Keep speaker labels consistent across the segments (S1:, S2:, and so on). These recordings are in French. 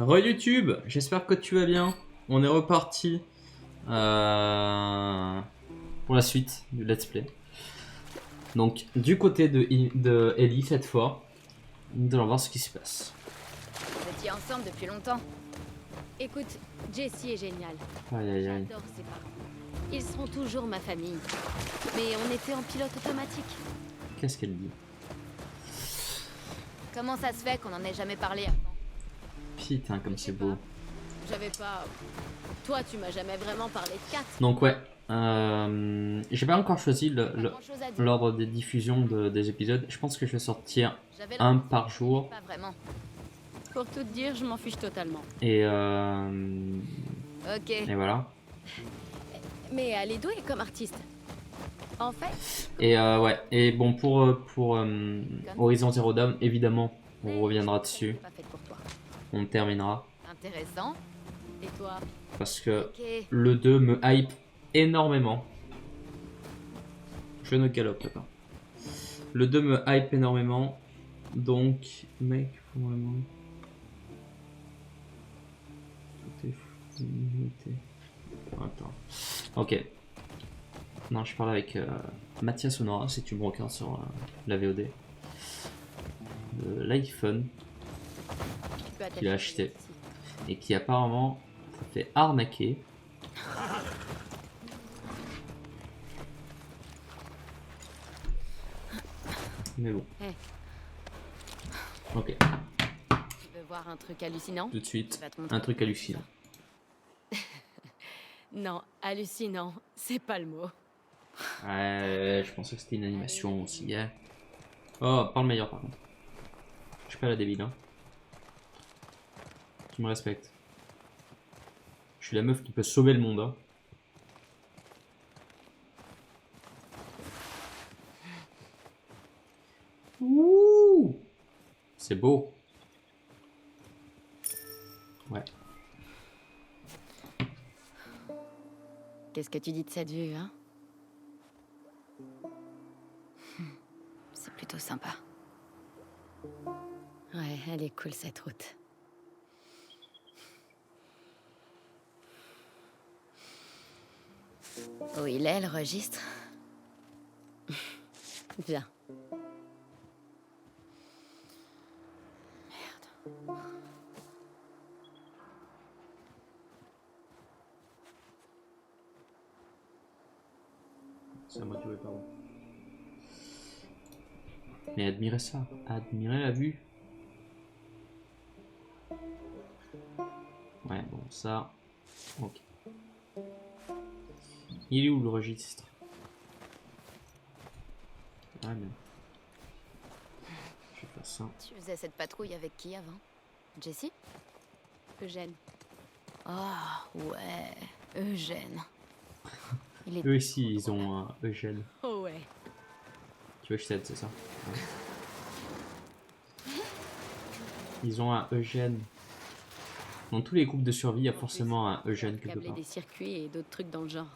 S1: Re-YouTube, j'espère que tu vas bien. On est reparti pour la suite du let's play. Donc, du côté de Ellie cette fois, nous allons voir ce qui se passe.
S2: Vous étiez ensemble depuis longtemps. Écoute, Jessie est géniale.
S1: Aïe aïe aïe.
S2: J'adore ses parents. Ils seront toujours ma famille. Mais on était en pilote automatique.
S1: Qu'est-ce qu'elle dit?
S2: Comment ça se fait qu'on en ait jamais parlé avant?
S1: Putain, comme c'est beau.
S2: J'avais pas... Toi, tu m'as jamais vraiment parlé de Kat.
S1: Donc ouais, j'ai pas encore choisi
S2: Grand-chose à dire.
S1: l'ordre des diffusions des épisodes. Je pense que je vais sortir
S2: J'avais
S1: un
S2: l'impression
S1: par
S2: que
S1: jour.
S2: Pas vraiment. Pour tout te dire, je m'en fiche totalement.
S1: Et
S2: Ok.
S1: voilà.
S2: Mais elle est douée comme artiste. En fait...
S1: Et ouais, et bon pour Horizon Zero Dawn, évidemment, on reviendra dessus,
S2: Pas faite pour toi.
S1: on terminera,
S2: Intéressant. Et toi?
S1: parce que
S2: Ok.
S1: le 2 me hype énormément. Je ne galope pas. Le 2 me hype énormément, donc, mec, faut vraiment... Tout est fou, limité. Attends. Ok. Non, je parle avec Mathias Honora, si tu me regardes sur la VOD. De l'iPhone
S2: Tu peux
S1: qu'il a
S2: attacher
S1: acheté
S2: ici.
S1: et qui apparemment s'est fait arnaquer. Mais bon.
S2: Hey.
S1: Ok,
S2: Tu veux voir un truc hallucinant?
S1: tout de suite,
S2: Je vais te montrer.
S1: un truc hallucinant.
S2: Non, hallucinant, c'est pas le mot.
S1: Ouais, je pensais que c'était une animation aussi. Hein. Oh, pas le meilleur par contre. Je suis pas la débile, hein. Tu me respectes. Je suis la meuf qui peut sauver le monde, hein. Ouh, c'est beau. Ouais.
S2: Qu'est-ce que tu dis de cette vue, hein? C'est plutôt sympa. Ouais, elle est cool cette route. Où il est, le registre? Viens. Merde.
S1: C'est à moi de jouer, pardon. Mais admirez ça, admirez la vue. Ouais, bon, ça. Ok. Il est où le registre? Ouais, mais. Je vais faire ça.
S2: Tu faisais cette patrouille avec qui avant? Jessie? Eugène. Oh, ouais. Eugène. Il est...
S1: Eux ici, ils ont un Eugène.
S2: Oh, ouais.
S1: Tu veux que je t'aide, c'est ça? Ouais. Ils ont un Eugène. Dans tous les groupes de survie, il y a forcément un Eugène quelque
S2: Câbler
S1: part.
S2: des circuits et d'autres trucs dans le genre.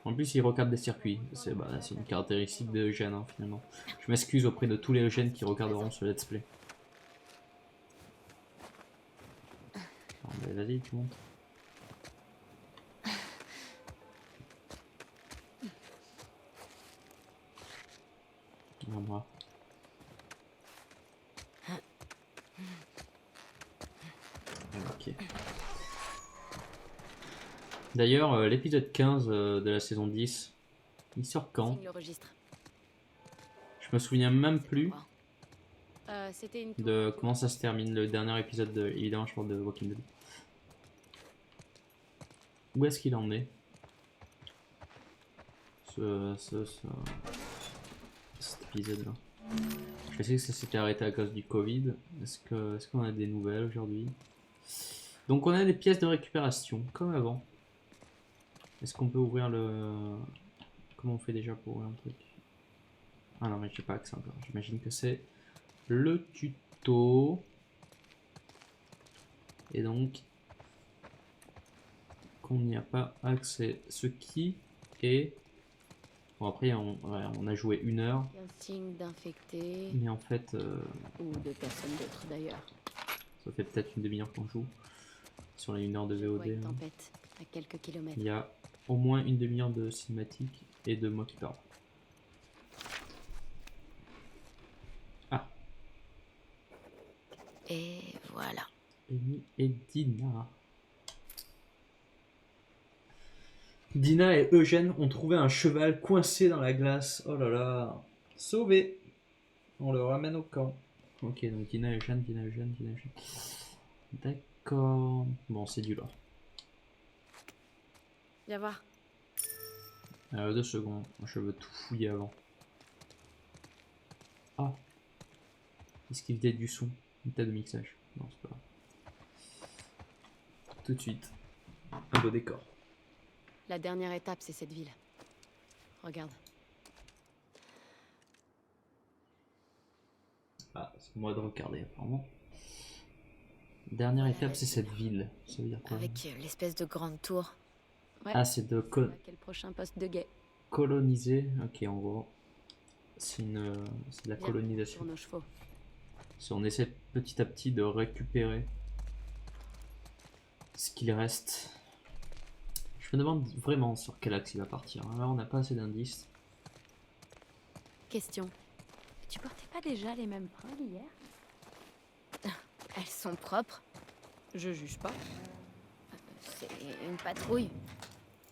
S1: En plus, ils recadrent des circuits. C'est une caractéristique de Eugène, hein, finalement. Je m'excuse auprès de tous les Eugènes qui regarderont ce let's play. Vas-y, tu montes. Moi. Ok. D'ailleurs, l'épisode 15 de la saison 10, il sort quand?
S2: Signe le registre.
S1: Je me souviens même plus
S2: C'était une...
S1: de comment ça se termine, le dernier épisode, évidemment, je parle de Walking Dead. Où est-ce qu'il en est? Cet épisode-là. Je sais que ça s'était arrêté à cause du Covid. Est-ce qu'on a des nouvelles aujourd'hui? Donc on a des pièces de récupération, comme avant. Est-ce qu'on peut ouvrir le... Comment on fait déjà pour ouvrir un truc? Ah non, mais je sais pas accès encore. J'imagine que c'est le tuto. Et donc, qu'on n'y a pas accès. Ce qui est... Bon, après, on a joué 1 heure.
S2: Un signe d'infecté.
S1: Mais en fait...
S2: Ou de personne d'autre d'ailleurs.
S1: Ça fait peut-être une demi-heure qu'on joue. Sur les 1 heure de
S2: Je vois
S1: VOD.
S2: une tempête à quelques kilomètres.
S1: Il y a au moins une demi-heure de cinématique et de moi qui parle. Ah,
S2: Et voilà.
S1: Amy et Dina. Dina et Eugène ont trouvé un cheval coincé dans la glace. Oh là là. Sauvé. On le ramène au camp. Ok, donc Dina et Eugène, Dina et Eugène, Dina et Eugène. D'accord. Bon, c'est du lore.
S2: Viens voir.
S1: 2 secondes. Je veux tout fouiller avant. Ah. Esquive d'aide du son. Une table de mixage. Non, c'est pas grave. Tout de suite. Un beau décor.
S2: La dernière étape, c'est cette ville. Regarde.
S1: Ah, c'est moi de regarder apparemment. Dernière étape, c'est cette ville. Ça veut dire quoi?
S2: Avec l'espèce de grande tour. Ouais.
S1: Ah, c'est de
S2: Quel prochain poste de guet?
S1: coloniser. Ok, en gros. C'est de la
S2: Viens,
S1: colonisation.
S2: sur nos chevaux.
S1: Si on essaie petit à petit de récupérer ce qu'il reste. Je me demande vraiment sur quel axe il va partir. Là, on n'a pas assez d'indices.
S2: Question. Tu portais pas déjà les mêmes fringues hier? Elles sont propres. Je juge pas. C'est une patrouille.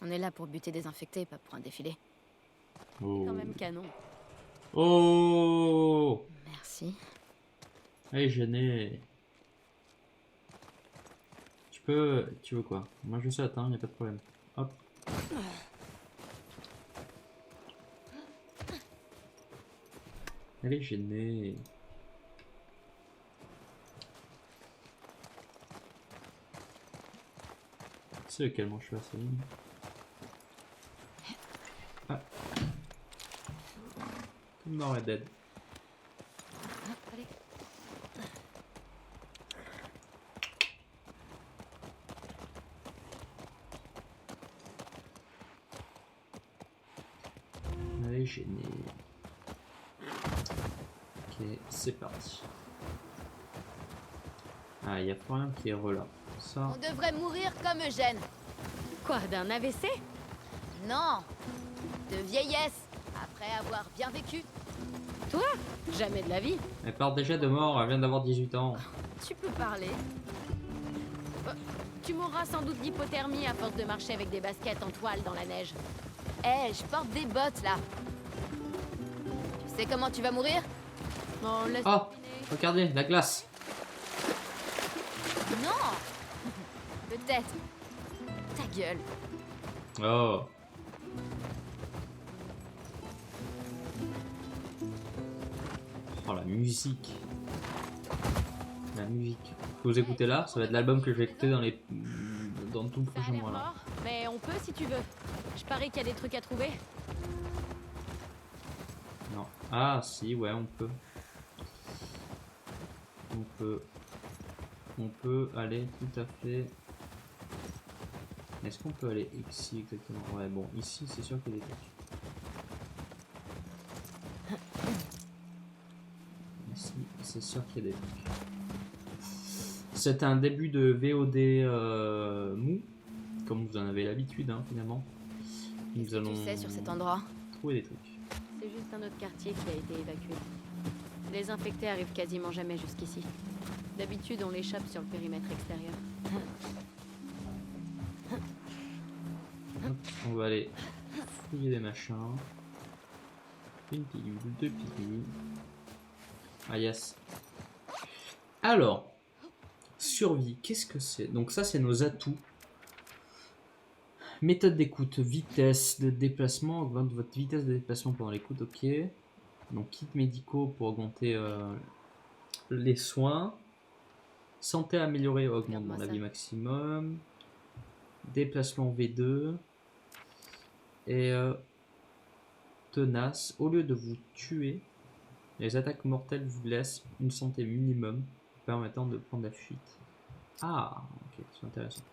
S2: On est là pour buter des infectés, pas pour un défilé.
S1: Oh.
S2: Quand même canon.
S1: Oh.
S2: Merci.
S1: Elle est gênée. Tu veux quoi? Moi je saute, hein, y a pas de problème. Hop. Elle est gênée. C'est lequel mon cheval, c'est lui? Ah. Comme dans Red Dead.
S2: Allez.
S1: Elle est gênée. Ok, c'est parti. Ah, il y a Florian qui est relâ. Ça.
S2: On devrait mourir comme Eugène. Quoi, d'un AVC? Non, de vieillesse, après avoir bien vécu. Toi? Jamais de la vie.
S1: Elle part déjà de mort, elle vient d'avoir 18 ans.
S2: Tu peux parler. Tu mourras sans doute d'hypothermie à force de marcher avec des baskets en toile dans la neige. Eh, je porte des bottes là. Tu sais comment tu vas mourir? Non, laisse.
S1: Oh, regardez, la glace.
S2: Non. Peut-être. Ta gueule.
S1: Oh. Oh, la musique. La musique. Que vous écoutez là, ça va être l'album que je vais écouter dans tout le
S2: Ça a
S1: prochain
S2: l'air
S1: mois là.
S2: mort, mais on peut si tu veux. Je parie qu'il y a des trucs à trouver.
S1: Non. Ah, si, ouais, on peut. On peut aller tout à fait. Est-ce qu'on peut aller ici exactement? Ouais, bon, ici c'est sûr qu'il y a des trucs. Ici, c'est sûr qu'il y a des trucs. C'est un début de VOD mou, comme vous en avez l'habitude, hein, finalement. Nous allons
S2: Tu sais sur cet endroit?
S1: trouver des trucs.
S2: C'est juste un autre quartier qui a été évacué. Les infectés arrivent quasiment jamais jusqu'ici. D'habitude, on l'échappe sur le périmètre extérieur.
S1: Hop, on va aller fouiller des machins. Une pilule, 2 pilules. Ah yes. Alors, survie, qu'est-ce que c'est? Donc ça, c'est nos atouts. Méthode d'écoute, vitesse de déplacement, augmente votre vitesse de déplacement pendant l'écoute, ok. Donc kits médicaux pour augmenter les soins. Santé améliorée, augmente
S2: Regarde-moi
S1: la
S2: ça.
S1: vie maximum. Déplacement V2. Et tenace, au lieu de vous tuer, les attaques mortelles vous laissent une santé minimum permettant de prendre la fuite. Ah, ok, c'est intéressant.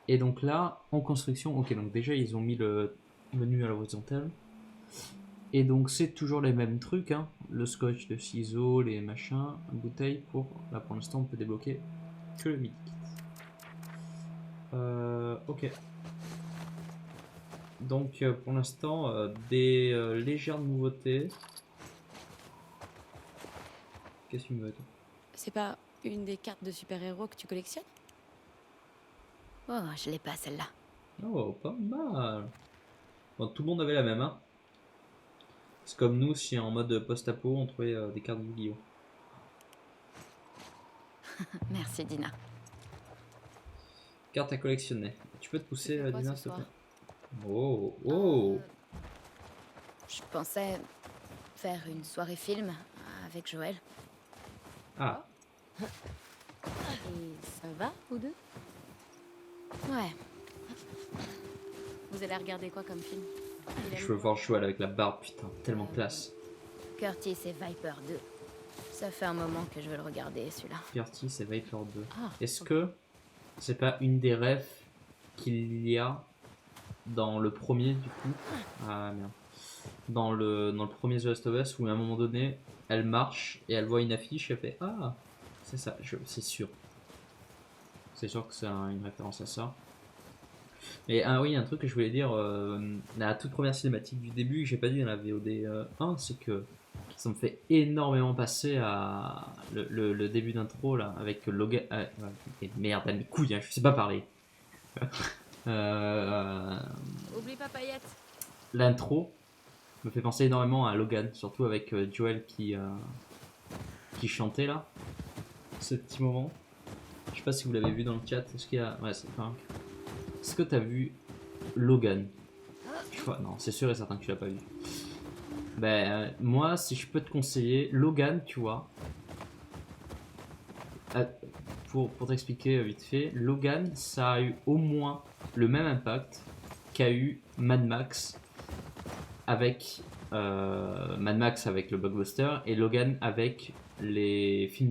S1: Et donc là, en construction, ok, donc déjà ils ont mis le menu à l'horizontale. Et donc c'est toujours les mêmes trucs, hein. Le scotch, le ciseau, les machins, une bouteille pour... Là pour l'instant on peut débloquer que le medikit. Ok. Donc pour l'instant des légères nouveautés. Qu'est-ce que tu me veux toi?
S2: C'est pas une des cartes de super-héros que tu collectionnes? Oh, je l'ai pas celle-là.
S1: Oh, pas mal. Bon, tout le monde avait la même, hein. C'est comme nous si en mode post-apo on trouvait des cartes de Yu-Gi-Oh!
S2: Merci Dina.
S1: Carte à collectionner. Tu peux te pousser,
S2: Tu fais quoi
S1: Dina,
S2: ce
S1: s'il te plaît?
S2: soir?
S1: Oh, oh!
S2: Je pensais faire une soirée film avec Joël.
S1: Ah,
S2: Et ça va, vous deux? Ouais. Vous allez regarder quoi comme film?
S1: je veux voir Joël avec la barbe, putain, tellement classe.
S2: Curtis et Viper 2. Ça fait un moment que je veux le regarder, celui-là.
S1: Curtis et Viper 2.
S2: Ah,
S1: Est-ce
S2: ok.
S1: que c'est pas une des rêves qu'il y a dans le premier, du coup? Ah merde. Dans le premier The Last of Us, où à un moment donné, elle marche et elle voit une affiche et elle fait ah, c'est ça, c'est sûr. C'est sûr que c'est une référence à ça. Mais ah oui, un truc que je voulais dire, la toute première cinématique du début, que j'ai pas dit dans la VOD 1, c'est que ça me fait énormément passer à le début d'intro là, avec Logan. Et merde, mes couilles, hein, je sais pas parler. Euh,
S2: Oublie pas Paillette.
S1: L'intro me fait penser énormément à Logan, surtout avec Joel qui chantait là, ce petit moment. Je sais pas si vous l'avez vu dans le chat. Est-ce qu'il y a. Ouais, c'est pas. Est-ce que t'as vu Logan? Je crois. Non, c'est sûr et certain que tu l'as pas vu. Ben, moi, si je peux te conseiller, Logan, tu vois. Pour t'expliquer vite fait, Logan, ça a eu au moins le même impact qu'a eu Mad Max avec Mad Max avec le blockbuster et Logan avec les films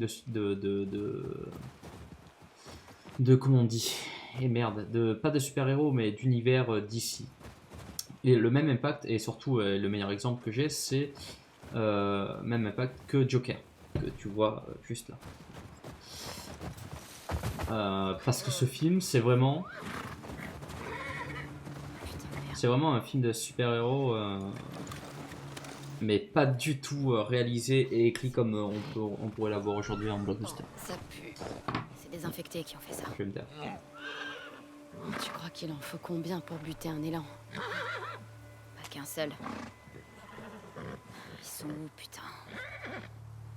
S1: de comment on dit, et merde, pas de super-héros mais d'univers d'ici. Et le même impact, et surtout le meilleur exemple que j'ai, c'est même impact que Joker, que tu vois juste là. Parce que ce film, c'est vraiment un film de super-héros, mais pas du tout réalisé et écrit comme on pourrait l'avoir aujourd'hui en blockbuster.
S2: Ça pue. C'est des infectés qui ont fait ça.
S1: Je vais me taire.
S2: Tu crois qu'il en faut combien pour buter un élan? Pas qu'un seul. Ils sont où, putain?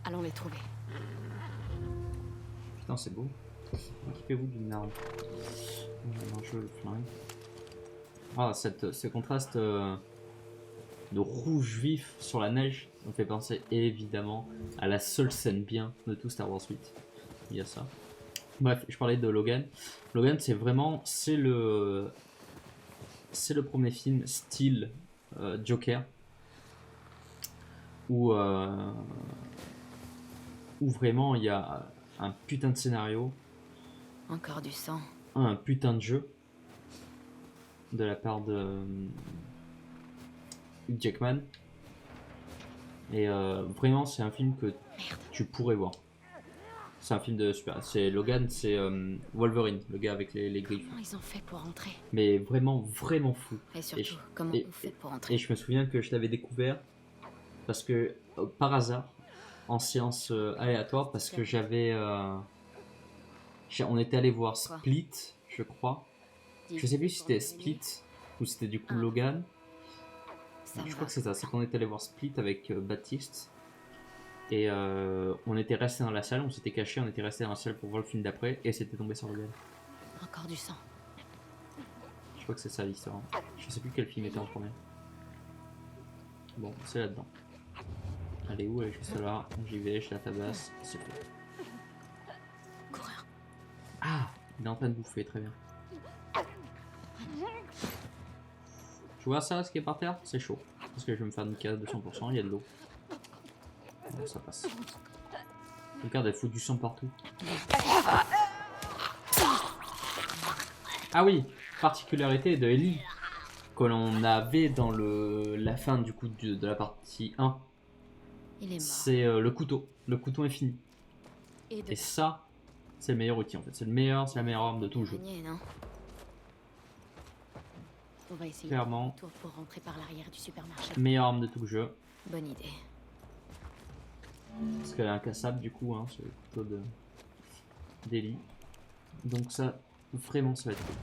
S2: Allons les trouver.
S1: Putain, c'est beau. Équipez-vous d'une arme. Non, je veux le flingue. Ah, ce contraste de rouge vif sur la neige me fait penser évidemment à la seule scène bien de tout Star Wars 8. Il y a ça. Bref, je parlais de Logan. Logan, c'est le premier film style Joker où vraiment il y a un putain de scénario,
S2: Encore du sang.
S1: un putain de jeu de la part de Hugh Jackman. Et vraiment, c'est un film que tu pourrais voir. C'est un film de super. C'est Logan, c'est Wolverine, le gars avec les griffes.
S2: Comment ils ont fait pour entrer?
S1: Mais vraiment, vraiment fou.
S2: Et surtout, comment on fait pour entrer?
S1: Et je me souviens que je l'avais découvert parce que, par hasard, en séance aléatoire, parce que on était allé voir Split, je crois. Je sais plus si c'était Split ou si c'était du coup Logan. Je crois que c'est ça, c'est qu'on était allé voir Split avec Baptiste. Et on était resté dans la salle, on s'était caché, on était resté dans la salle pour voir le film d'après et c'était tombé sur Logan.
S2: Encore du sang.
S1: Je crois que c'est ça l'histoire. Je sais plus quel film était en premier. Bon, c'est là-dedans. Elle est où? Elle est juste là. J'y vais, je la tabasse, c'est fait.
S2: Coureur.
S1: Ah, il est en train de bouffer, très bien. Tu vois ça, ce qui est par terre? C'est chaud. Parce que je vais me faire une case de 100%, il y a de l'eau. Bon, ça passe. Regarde, elle fout du sang partout. Ah oui, particularité de Ellie. que l'on avait dans la fin du coup de la partie 1,
S2: Il est mort.
S1: c'est le couteau. Le couteau infini.
S2: Et de
S1: Et ça, c'est le meilleur outil en fait. C'est la meilleure arme de tout le jeu.
S2: araignée, non? On va essayer
S1: Clairement.
S2: de faire un tour pour rentrer par l'arrière du supermarché.
S1: Meilleure arme de tout le jeu.
S2: Bonne idée.
S1: Parce qu'elle est incassable du coup, hein, c'est le couteau d'Ellie. Donc ça, vraiment ça va être cool.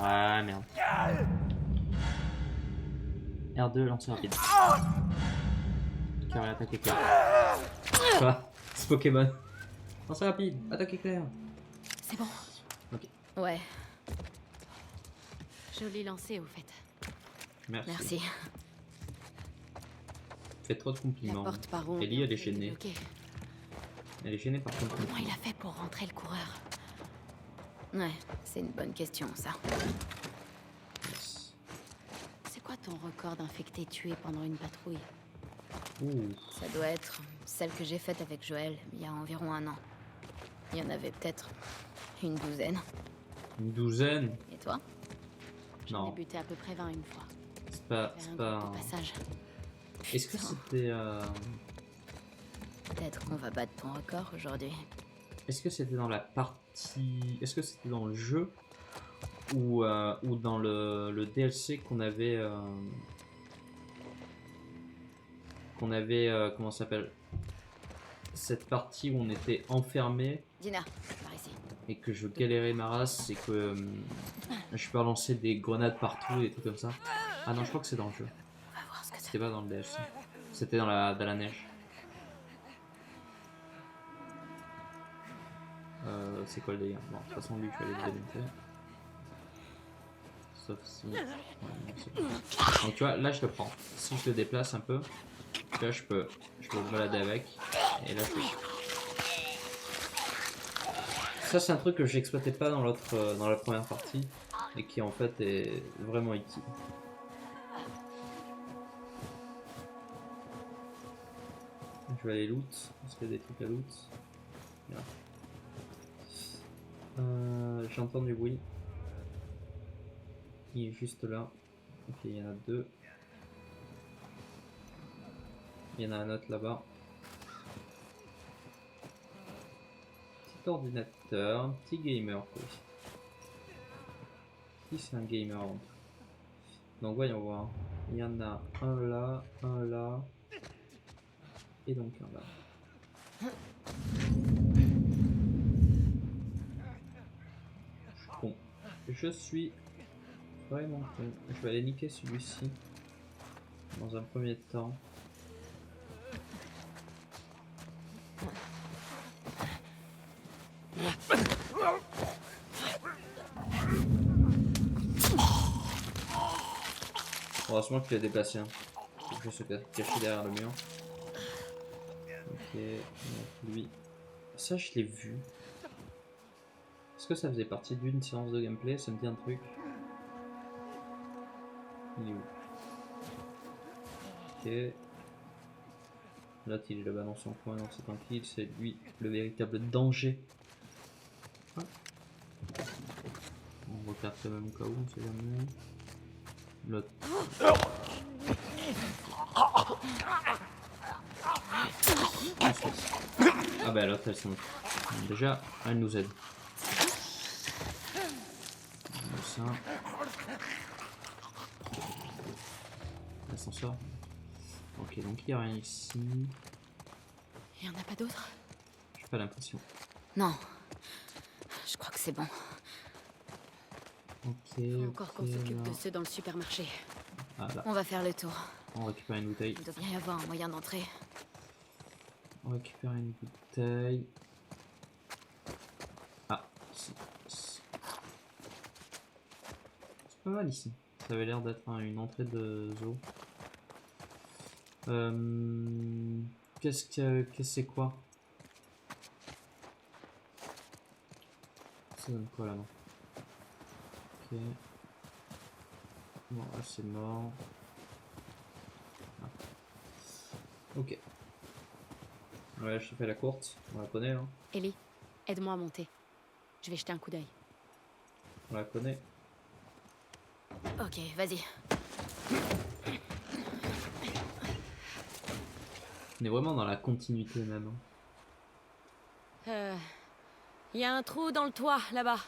S1: Ah merde. R2, lancer rapide. Carré, attaque éclair. Quoi? C'est Pokémon. Lancer rapide, attaque éclair.
S2: C'est bon.
S1: Ok.
S2: Ouais. Joli lancé au fait.
S1: Merci.
S2: Merci.
S1: Fais trop de
S2: La
S1: compliments.
S2: porte par où on
S1: Ellie, elle est
S2: peut
S1: gênée.
S2: débloquer.
S1: Elle est gênée par contre.
S2: Comment il a fait pour rentrer le coureur? Ouais, c'est une bonne question ça.
S1: Yes.
S2: C'est quoi ton record d'infectés tués pendant une patrouille?
S1: Ouh.
S2: Ça doit être celle que j'ai faite avec Joël il y a environ 1 an. Il y en avait peut-être une douzaine.
S1: Une douzaine?
S2: Et toi? J'en ai
S1: Non,
S2: buté à peu près 20 une fois.
S1: c'est pas.
S2: Faire
S1: C'est
S2: un
S1: pas.
S2: groupe de passage.
S1: Est-ce que
S2: Putain.
S1: c'était.
S2: Peut-être qu'on va battre ton record aujourd'hui.
S1: Est-ce que c'était dans la partie. Est-ce que c'était dans le jeu ou dans le DLC qu'on avait. Comment ça s'appelle? Cette partie où on était enfermé
S2: Dina, par ici.
S1: et que je galérais ma race et que je peux lancer des grenades partout et des trucs comme ça. Ah non, je crois que c'est dans le jeu.
S2: On va voir ce que ça
S1: C'était pas dans le DLC. C'était dans la neige. C'est quoi le délire? Bon, de toute façon, lui, je vais aller le démonter. Sauf si. Ouais, non, c'est pas. Donc, tu vois, là, je le prends. Si je le déplace un peu, tu vois, je peux me balader avec. Et là, je peux. Ça, c'est un truc que j'exploitais pas dans dans la première partie. Et qui, en fait, est vraiment utile. Je vais aller loot. Est-ce qu'il y a des trucs à loot? Voilà. J'entends du bruit. Il est juste là. Ok, il y en a 2. Il y en a un autre là-bas. Petit ordinateur, un petit gamer. Quoi. Qui c'est un gamer? Donc voyons voir. Il y en a un là. Et donc un là. Bon, je suis vraiment con. Je vais aller niquer celui-ci dans un premier temps. Heureusement qu'il a déplacé un. Faut que je se cacher derrière le mur. Ok, donc lui. Ça, je l'ai vu. Est-ce que ça faisait partie d'une séance de gameplay? Ça me dit un truc. Il est où? Ok. L'autre il est là-bas dans son coin, donc c'est tranquille. C'est lui le véritable danger. Ah. On regarde quand même au cas où, on sait jamais. L'autre. Ah bah l'autre elle s'en. Déjà, elle nous aide. Ça. L'ascenseur. Ok, donc il n'y a rien ici.
S2: Il y en a pas d'autres?
S1: J'ai pas l'impression.
S2: Non. Je crois que c'est bon.
S1: Ok.
S2: Faut encore qu'on s'occupe
S1: là.
S2: de ceux dans le supermarché.
S1: Ah là,
S2: On va faire le tour.
S1: on récupère une bouteille.
S2: Il doit bien y avoir un moyen d'entrer.
S1: On récupère une bouteille. Ah, c'est pas mal ici. Ça avait l'air d'être une entrée de zoo. Qu'est-ce que c'est quoi? Ça donne quoi là-bas? Ok. Bon, là c'est mort. Ah. Ok. Ouais, je te fais la courte, on la connaît, hein.
S2: Ellie, aide-moi à monter. Je vais jeter un coup d'œil.
S1: On la connaît.
S2: Ok, vas-y.
S1: On est vraiment dans la continuité même.
S2: Il y a un trou dans le toit, là-bas.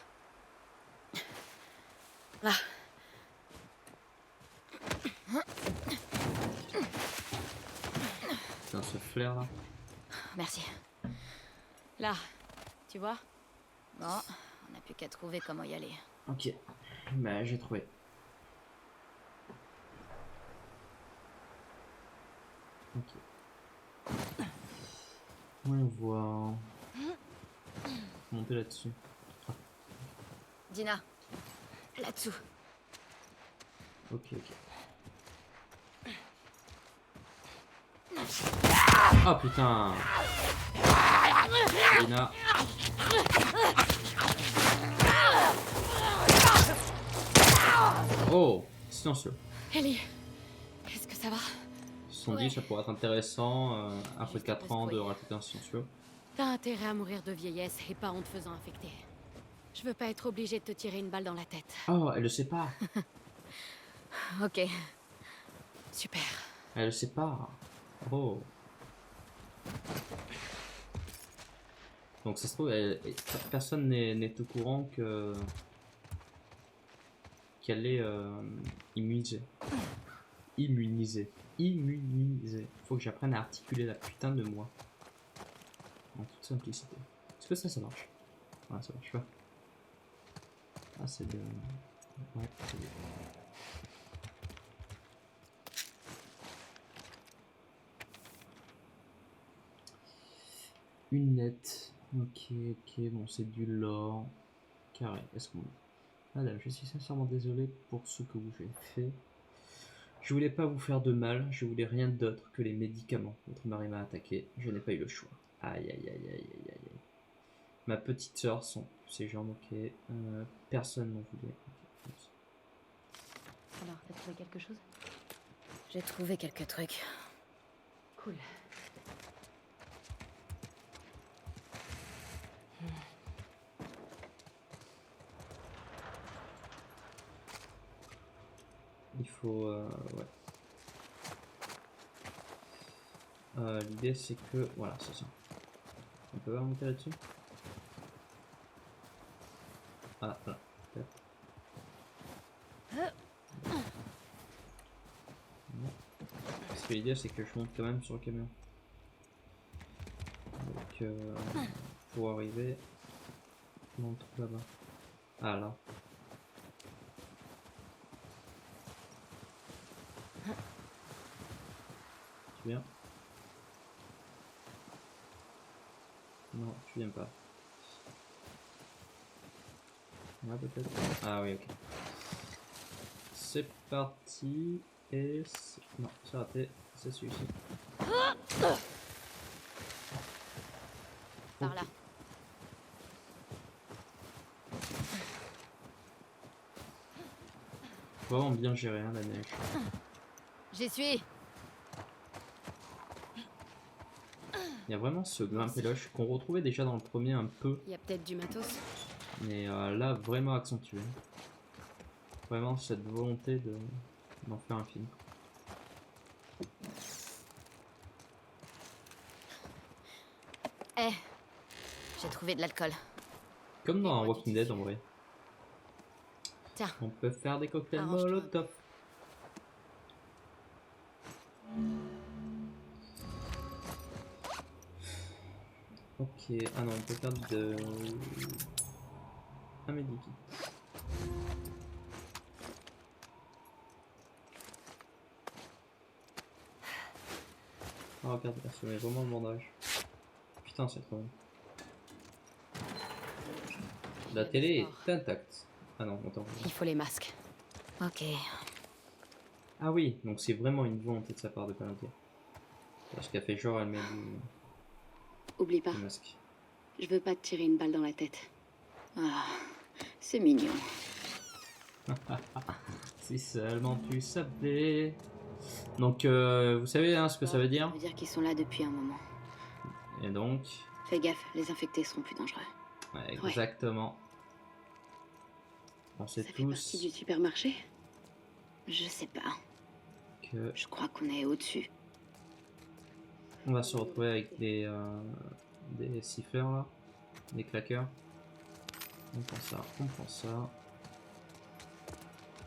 S2: Là.
S1: Putain, ce flair là.
S2: Merci. Là, tu vois? Bon, on n'a plus qu'à trouver comment y aller.
S1: Ok, bah j'ai trouvé. Ok. On voit. Monter là-dessus.
S2: Dina, là-dessous.
S1: Ok, ok. Oh putain! Lina. Oh! Silencieux.
S2: Ellie, est-ce que ça va?
S1: Ils se sont dit ça pourrait être intéressant après
S2: Juste
S1: 4 ans de
S2: secouer.
S1: rajouter un silencieux.
S2: T'as intérêt à mourir de vieillesse et pas en te faisant infecter. Je veux pas être obligée de te tirer une balle dans la tête.
S1: Oh, elle le sait pas!
S2: Ok. Super.
S1: Elle le sait pas! Oh! Donc ça se trouve, personne n'est au courant qu'elle est immunisée. Immunisée. Immunisée. Faut que j'apprenne à articuler la putain de moi. En toute simplicité. Est-ce que ça marche? Ouais, ça marche pas. Ah, c'est de... Ouais, c'est bien. Une nette. Ok, ok, bon, c'est du lore. Carré. Est-ce qu'on... Madame, je suis sincèrement désolé pour ce que vous avez fait. Je voulais pas vous faire de mal, je voulais rien d'autre que les médicaments. Votre mari m'a attaqué, je n'ai pas eu le choix. Aïe aïe aïe aïe aïe aïe aïe. Ma petite soeur sont ses jambes, ok. Personne n'en voulait. Okay.
S2: Alors, t'as trouvé quelque chose? J'ai trouvé quelques trucs. Cool.
S1: Il faut... ouais. L'idée c'est que... Voilà, c'est ça. On peut pas remonter là-dessus? Ah, voilà. Non. Parce que l'idée c'est que je monte quand même sur le camion. Donc, pour arriver... On trouve là-bas. Ah, là. Tu viens? Non, tu viens pas. Là peut-être. Ah oui, ok. C'est parti. Et... Non, c'est raté. C'est celui-ci.
S2: Par là.
S1: Vraiment bien géré, hein, la neige.
S2: J'y suis.
S1: Il y a vraiment ce grimpe-éloche qu'on retrouvait déjà dans le premier un peu.
S2: Il y a peut-être du matos.
S1: Mais là, vraiment accentué. Vraiment cette volonté d'en faire un film.
S2: Eh, j'ai trouvé de l'alcool.
S1: Comme dans
S2: Et moi,
S1: Walking
S2: du
S1: Dead en
S2: tissu.
S1: vrai.
S2: Tiens.
S1: On peut faire des cocktails
S2: Arrange-toi.
S1: Molotov. Ok, ah non, on peut faire de... un medikit. Oh regarde, elle se met vraiment le bandage. Putain, c'est trop bien. La télé est intacte. Ah non, attends.
S2: Il faut les masques. Ok.
S1: Ah oui, donc c'est vraiment une volonté de sa part de pas noter. Parce qu'elle fait genre, elle met
S2: Oublie pas,
S1: du masque.
S2: je veux pas te tirer une balle dans la tête. Ah, c'est mignon.
S1: Si seulement tu savais. Donc, vous savez hein, ce que ça veut dire?
S2: Ça veut dire qu'ils sont là depuis un moment.
S1: Et donc...
S2: Fais gaffe, les infectés seront plus dangereux.
S1: Ouais, exactement. On sait
S2: Ça fait partie du
S1: tous
S2: supermarché? Je sais pas.
S1: que
S2: Je crois qu'on est au-dessus.
S1: on va se retrouver avec des siffleurs là, des claqueurs. On prend ça, on prend ça.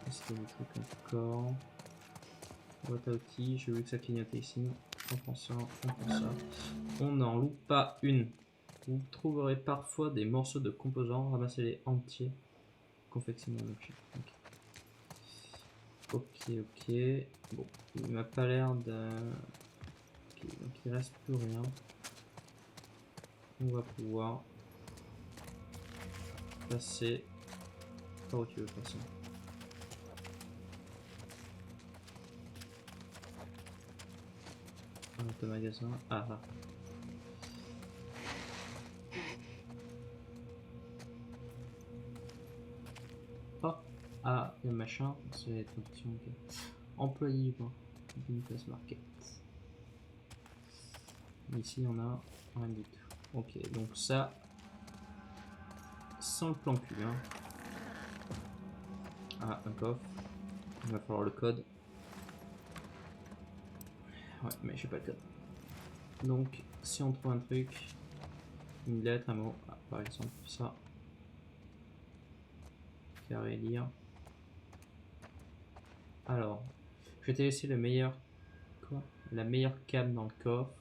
S1: Est-ce qu'il y a des trucs encore? Boîte à outils, j'ai vu que ça clignotait ici. On prend ça, on prend ça. On n'en loupe pas une. Vous trouverez parfois des morceaux de composants, ramassez-les entiers. Confectionnez un objet. Ok, ok. Bon, il m'a pas l'air de... Ok, donc il reste plus rien. On va pouvoir passer par où tu veux passer. Un autre magasin. Ah ah. Oh. Ah, il y a machin. C'est traduction. Okay. Employé d'une place market. Ici on a rien du tout. Ok, donc ça sans le plan cul. Hein. Ah, un coffre. Il va falloir le code. Ouais, mais j'ai pas le code. Donc, si on trouve un truc, une lettre, un mot, ah, par exemple ça, carré lire. Alors, je vais te laisser le meilleur, quoi, la meilleure cam dans le coffre.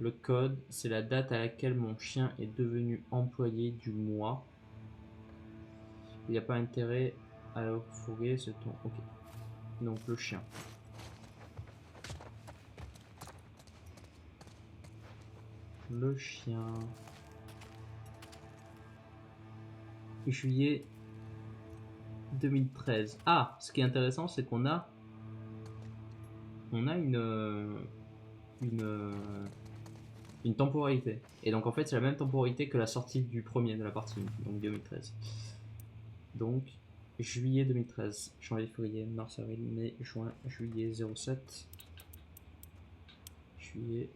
S1: Le code, c'est la date à laquelle mon chien est devenu employé du mois. Il n'y a pas intérêt à le fourguer, c'est ton. Ok. Donc le chien. Le chien. Juillet 2013. Ah, ce qui est intéressant, c'est qu'on a une temporalité. Et donc en fait, c'est la même temporalité que la sortie du premier de la partie, donc 2013. Donc juillet 2013, janvier, février, mars, avril, mai, juin, juillet 07, juillet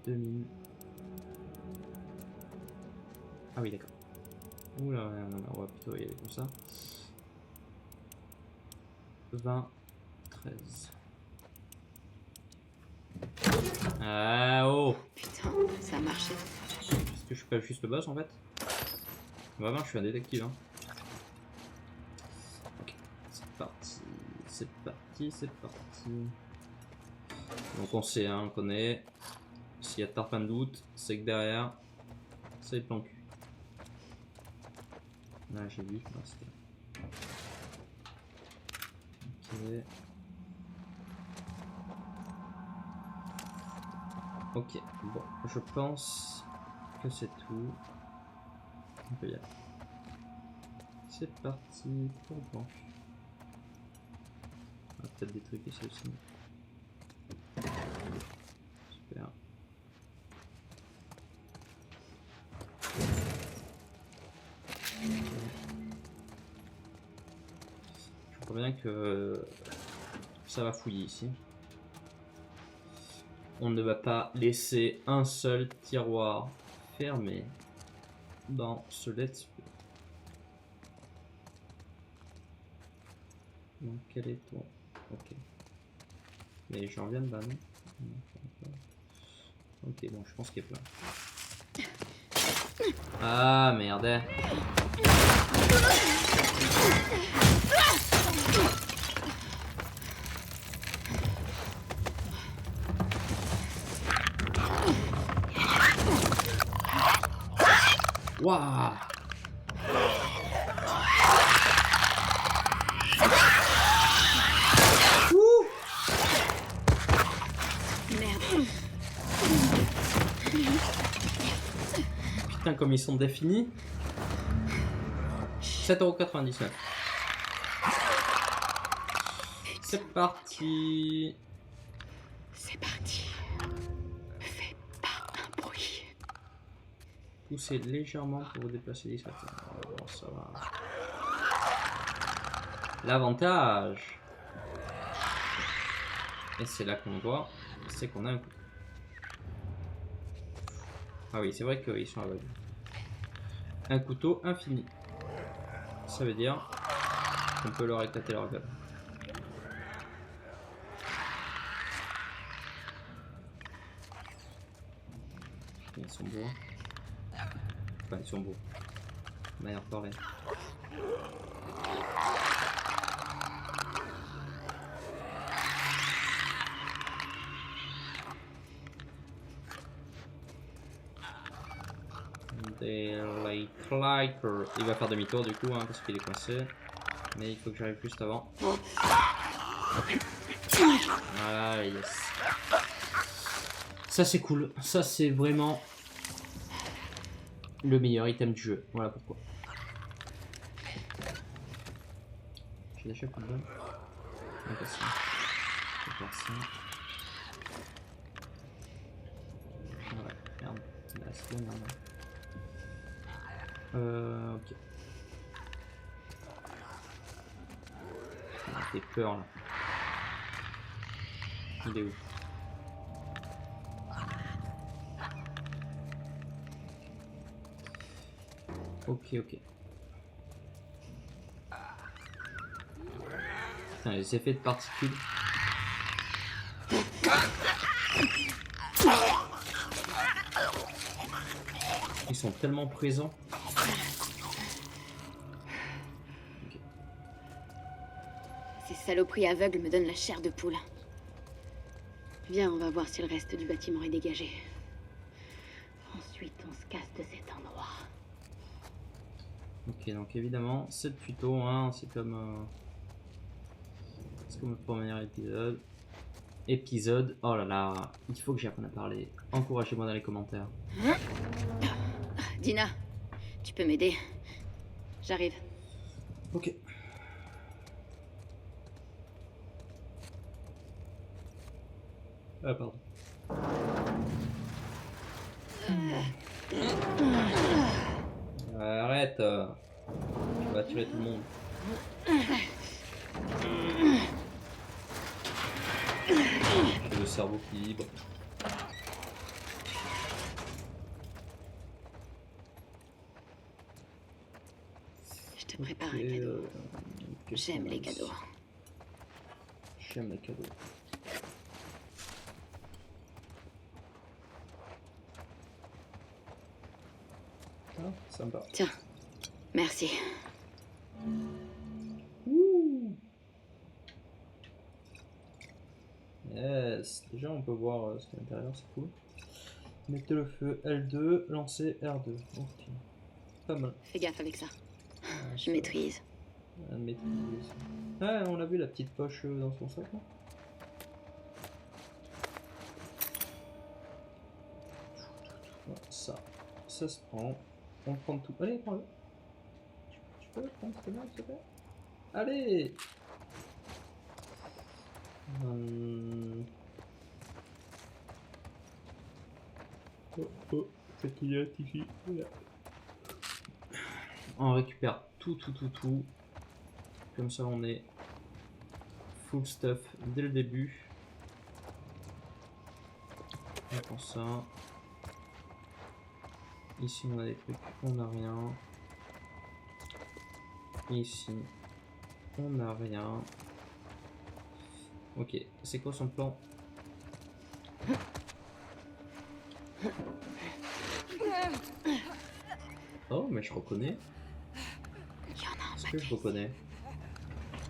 S1: 2000. Ah oui, d'accord. Oula, on va plutôt y aller comme ça. 20, 13. Ah oh!
S2: Putain, ça a marché.
S1: Est-ce que je suis pas juste le boss en fait? Vraiment, je suis un détective. Hein. Ok, c'est parti, c'est parti, c'est parti. Donc on sait, hein, on connaît. S'il y a tarpin de doute, c'est que derrière, c'est le plan cul. Là, j'ai vu. Non, c'était là. Ok. Ok, bon, je pense que c'est tout. On peut y aller. C'est parti pour le plan cul. Ah, peut-être des trucs ici aussi. Super. Je crois bien que ça va fouiller ici. On ne va pas laisser un seul tiroir fermé dans ce let's play. Donc quel est ton... Ok. Mais j'en reviens de bas, non? Ok, bon, je pense qu'il y a plein. Ah, merde. Waouh. Putain, comme ils sont définis. 7,99 €. C'est parti.
S2: C'est parti. Fais pas un bruit.
S1: Poussez légèrement pour vous déplacer discrètement. Bon, ça va. L'avantage, et c'est là qu'on voit, c'est qu'on a un coup. Ah oui, c'est vrai qu'ils sont aveugles. Un couteau infini. Ça veut dire qu'on peut leur éclater leur gueule. Ils sont beaux. Enfin, ils sont beaux. Manière de parler. Il va faire demi-tour du coup, hein, parce qu'il est coincé. Mais il faut que j'arrive juste avant. Voilà, yes. Ça c'est cool. Ça c'est vraiment le meilleur item du jeu. Voilà pourquoi. J'ai déjà plus de balles. Donc ça. Je vais faire ça. Ouais, merde. Là, c'est bon, merde. Ok. T'es peur là. Il est où? Ok, ok. Putain, les effets de particules. Ils sont tellement présents. Okay.
S2: Ces saloperies aveugles me donnent la chair de poule. Viens, on va voir si le reste du bâtiment est dégagé. Ensuite, on se casse de cet endroit.
S1: Ok, donc évidemment, c'est le tuto, hein, c'est comme le premier épisode. Oh là là, il faut que j'apprenne à parler. Encouragez-moi dans les commentaires.
S2: Dina, tu peux m'aider? J'arrive.
S1: Ok. Ah, pardon. Arrête. Tu vas tuer tout le monde. J'ai le cerveau qui vibre.
S2: Je te prépare un cadeau. J'aime les cadeaux.
S1: J'aime les cadeaux. Ah, sympa.
S2: Tiens, merci.
S1: Ouh. Yes, déjà on peut voir ce qu'il y a à l'intérieur, c'est cool. Mettez le feu L2, lancez R2. Ok. Pas mal.
S2: Fais gaffe avec ça.
S1: Ah,
S2: Je maîtrise.
S1: Maîtrise. Ah, on a vu la petite poche dans son sac là. Ça se prend. On prend tout. Allez, prends-le. Tu peux le prendre, s'il te plaît. Allez. Oh, ça clignote ici. Voilà. On récupère tout. Comme ça, on est full stuff dès le début. On prend ça. Ici, on a des trucs, on n'a rien. Ici, on n'a rien. Ok, c'est quoi son plan? Oh, mais je reconnais. Est-ce que je reconnais?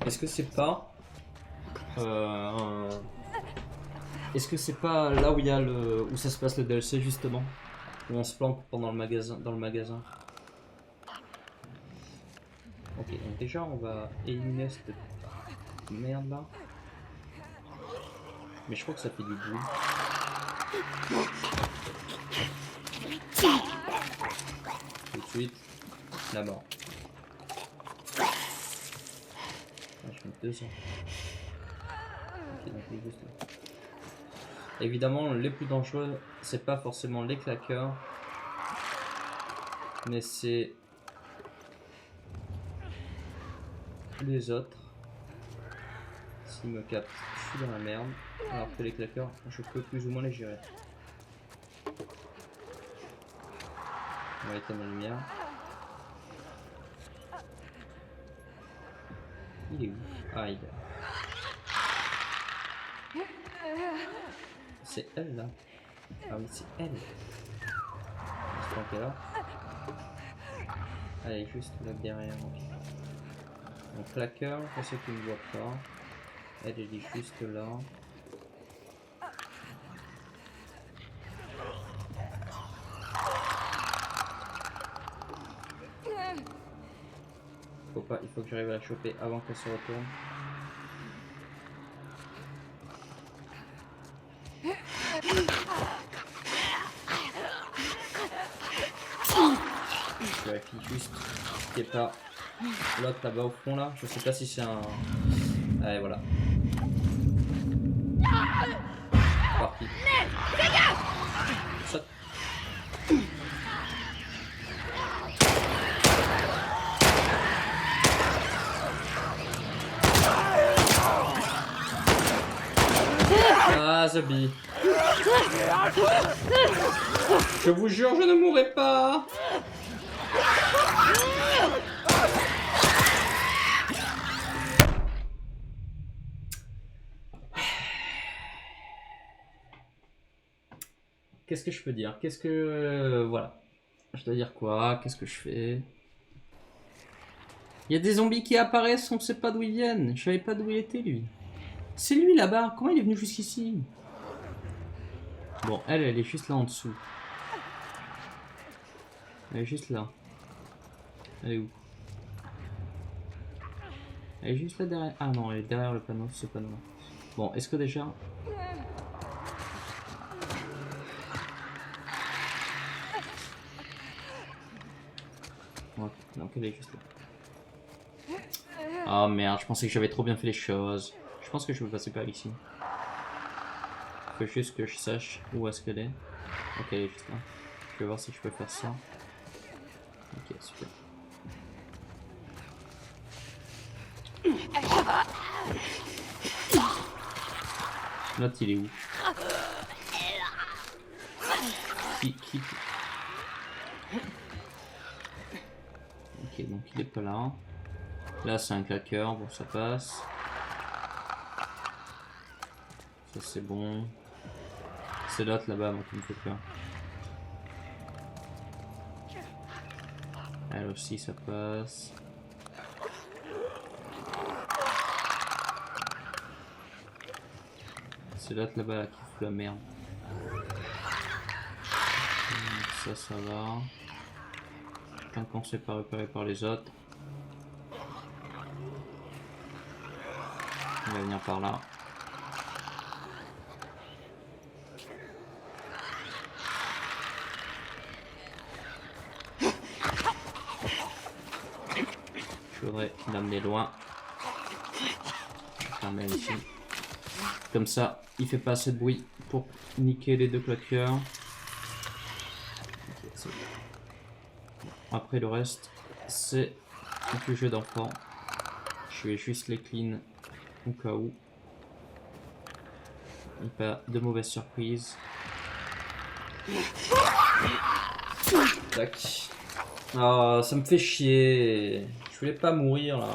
S1: Est-ce que c'est pas... Est-ce que c'est pas là où il y a le... où ça se passe le DLC justement? Où on se planque pendant le magasin, dans le magasin. Ok, donc déjà on va éliminer cette merde là. Mais je crois que ça fait du bruit. Tout de suite, la mort. Ah, je mets 200. Ok, donc il est juste là. Évidemment, les plus dangereux, c'est pas forcément les claqueurs, mais c'est les autres. S'ils me captent, je suis dans la merde. Alors que les claqueurs, je peux plus ou moins les gérer. On va éteindre la lumière. Il est où? Ah, il est là. C'est elle là. Ah oui, c'est elle. Je pense qu'elle est là. Elle est juste là derrière. Okay. Donc claqueur, pour ceux qui ne voient pas. Elle est juste là. Il faut que j'arrive à la choper avant qu'elle se retourne. Je vérifie juste qu'il n'y ait pas l'autre là-bas au fond là. Je sais pas si c'est un... Allez voilà. Parti. Saute. Ah, Zabi. Je vous jure, je ne mourrai pas. Qu'est-ce que je peux dire? Qu'est-ce que... voilà. Je dois dire quoi? Qu'est-ce que je fais? Il y a des zombies qui apparaissent, on ne sait pas d'où ils viennent. Je savais pas d'où il était, lui. C'est lui, là-bas. Comment il est venu jusqu'ici? Bon, elle est juste là en dessous. Elle est juste là. Elle est où? Elle est juste là derrière. Ah non, elle est derrière le panneau, ce panneau-là. Bon, est-ce que déjà... Ouais, donc elle est juste là. Oh merde, je pensais que j'avais trop bien fait les choses. Je pense que je vais passer par ici. Faut juste que je sache où est-ce qu'elle est. Ok, elle est juste là. Je vais voir si je peux faire ça. Ok, super. L'autre, il est où? Qui... Ok, donc il est pas là. Là, c'est un claqueur, bon, ça passe. Ça, c'est bon. C'est l'autre là-bas, moi, qui me fait peur. Elle aussi, ça passe. C'est l'autre là-bas qui fout la merde. Ça, ça va. Tant qu'on ne s'est pas repéré par les autres. On va venir par là. Je voudrais l'amener loin. Je vais fermer ici. Comme ça, il fait pas assez de bruit pour niquer les deux claqueurs. Okay, après le reste, c'est du jeu d'enfant. Je vais juste les clean au cas où. Et pas de mauvaises surprises. Tac. Ah, ça me fait chier. Je voulais pas mourir là.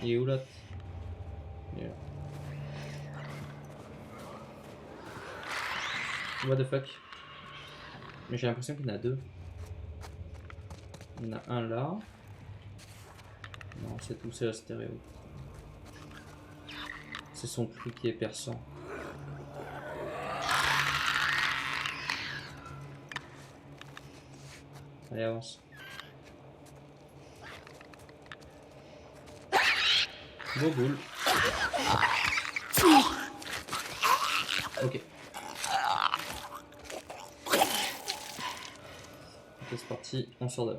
S1: Il est où là? What the fuck? Mais j'ai l'impression qu'il y en a deux. Il y en a un là. Non, c'est tout, c'est la stéréo. C'est son cri qui est perçant. Allez, avance. Go boule. Ok. Ok, c'est parti, on sort de là.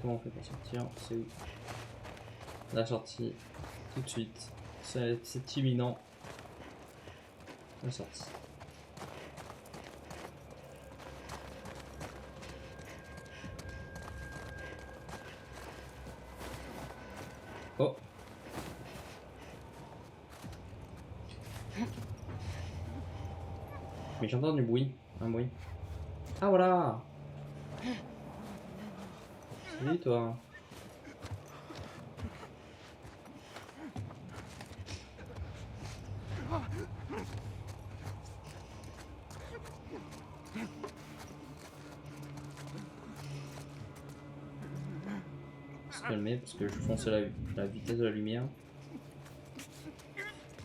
S1: Comment on fait pour sortir? C'est où? La sortie, tout de suite. C'est imminent. La sortie. Oh. Mais j'entends du bruit. Un bruit. Ah voilà. Salut toi. Se calmer parce que je fonce à la vitesse de la lumière.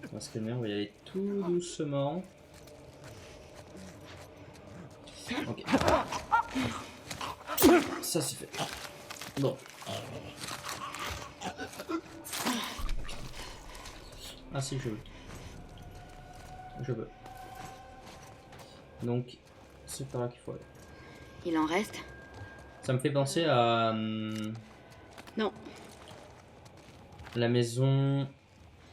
S1: On va se calmer, on va y aller tout doucement. Ok. Ça c'est fait. Bon. Ah si, je veux. Je veux. Donc, c'est par là qu'il faut aller.
S2: Il en reste?
S1: Ça me fait penser à...
S2: Non.
S1: la maison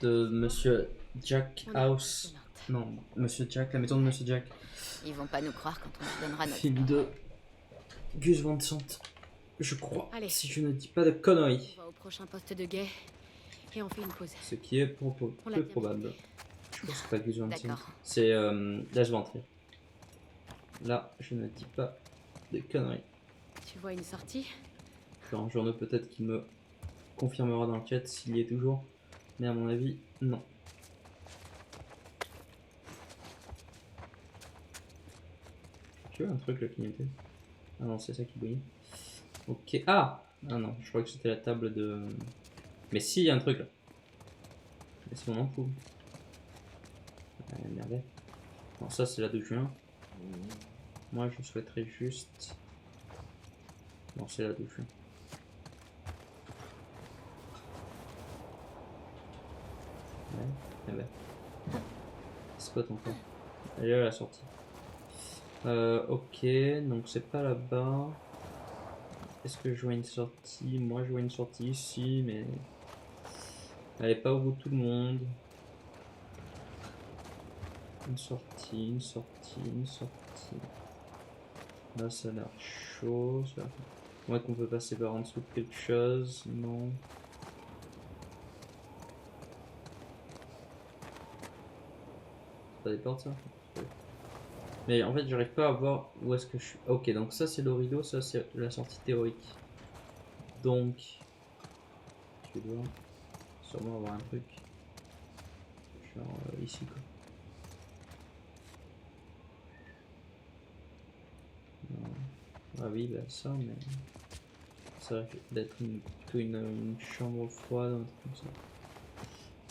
S1: de Monsieur Jack House. Non, Monsieur Jack, la maison de Monsieur Jack.
S2: Ils vont pas nous croire quand on leur donnera notre...
S1: Film de Gus Van Sant, je crois.
S2: Allez.
S1: Si je ne dis pas de conneries.
S2: On va au prochain poste de guet et on fait une pause.
S1: Ce qui est
S2: On l'a
S1: peu
S2: bien
S1: probable. Je pense que c'est pas Gus Van Sant.
S2: D'accord.
S1: C'est Lars von Trier. Là, je ne dis pas de conneries.
S2: Tu vois une sortie?
S1: Florent Journaux, peut-être qu'il me confirmera dans le chat s'il y est toujours. Mais à mon avis, non. Tu vois un truc là qui était? Ah non, c'est ça qui brille. Ok. Ah! Ah non, je crois que c'était la table de... Mais si, il y a un truc là. Mais c'est mon ampoule. Merde. Bon, ça c'est la de juin. Moi je souhaiterais juste... Bon, c'est la de juin. Ouais, eh ben. Spot encore. Elle est à la sortie. Ok, donc c'est pas là-bas. Est-ce que je vois une sortie? Moi je vois une sortie ici, mais elle est pas au bout de tout le monde. Une sortie, une sortie, une sortie. Là ça a l'air chaud. Ça... Ouais, qu'on peut passer par en dessous de quelque chose. Non. C'est pas des portes ça? Mais en fait, j'arrive pas à voir où est-ce que je suis. Ok, donc ça c'est le rideau, ça c'est la sortie théorique. Donc, tu dois sûrement avoir un truc. Genre ici quoi. Non. Ah oui, bah ça, mais ça risque d'être plutôt une chambre froide, un truc comme ça.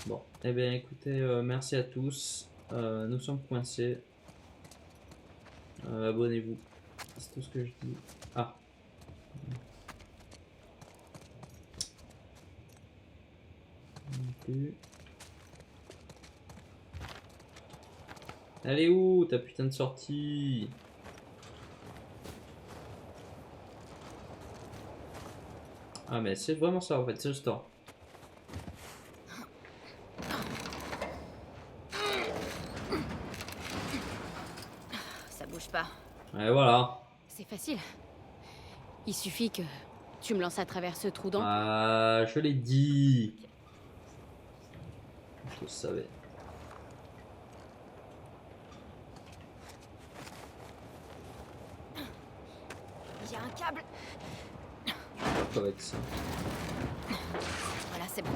S1: Bon, eh bien écoutez, merci à tous. Nous sommes coincés. Abonnez-vous. C'est tout ce que je dis. Ah. Non plus. Elle est où ta putain de sortie? Ah mais c'est vraiment ça en fait, c'est le store.
S2: Ça bouge pas.
S1: Et voilà.
S2: C'est facile. Il suffit que tu me lances à travers ce trou dans...
S1: Ah, je l'ai dit. Je le savais.
S2: Il y a un câble.
S1: Pas avec ça.
S2: Voilà, c'est bon.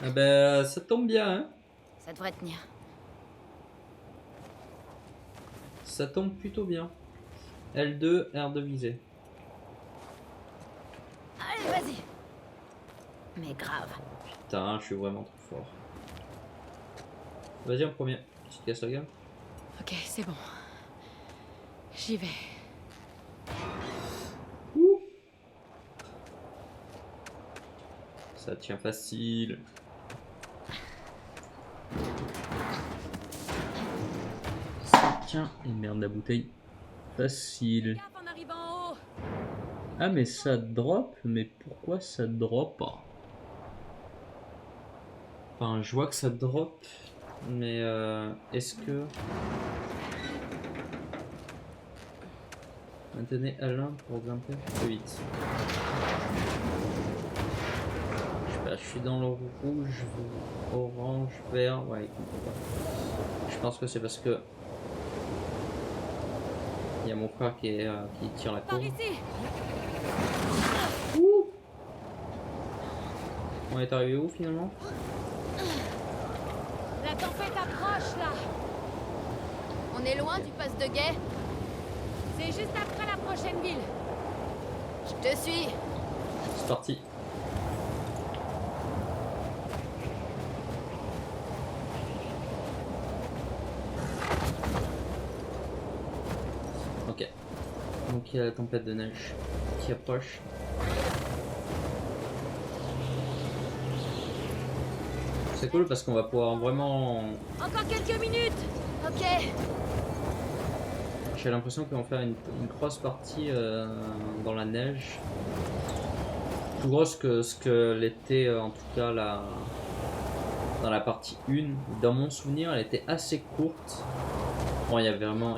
S1: Ah ben, ça tombe bien, hein.
S2: Ça devrait tenir.
S1: Ça tombe plutôt bien. L2, R de visée.
S2: Allez, vas-y. Mais grave.
S1: Putain, je suis vraiment trop fort. Vas-y en premier. Tu te casses la gueule.
S2: Ok, c'est bon. J'y vais.
S1: Ouh. Ça tient facile. Ça tient. Et merde la bouteille. Facile.
S2: En arrivant en haut.
S1: Ah mais ça drop, mais pourquoi ça drop? Enfin, je vois que ça drop, mais est-ce que... Maintenez Alain pour grimper plus vite. Je sais pas, je suis dans le rouge, orange, vert. Ouais, je pense que c'est parce que il y a mon frère qui tire la
S2: Par
S1: courbe.
S2: ici.
S1: Ouh. On est arrivé où finalement?
S2: La tempête approche là. On est loin du poste de guet. C'est juste après la prochaine ville. Je te suis.
S1: C'est parti. Ok. Donc il y a la tempête de neige qui approche. C'est cool parce qu'on va pouvoir vraiment...
S2: Encore quelques minutes. Ok.
S1: J'ai l'impression qu'on va faire une grosse partie dans la neige. Plus grosse que ce que l'était en tout cas dans la partie 1. Dans mon souvenir, elle était assez courte. Bon, il y a vraiment,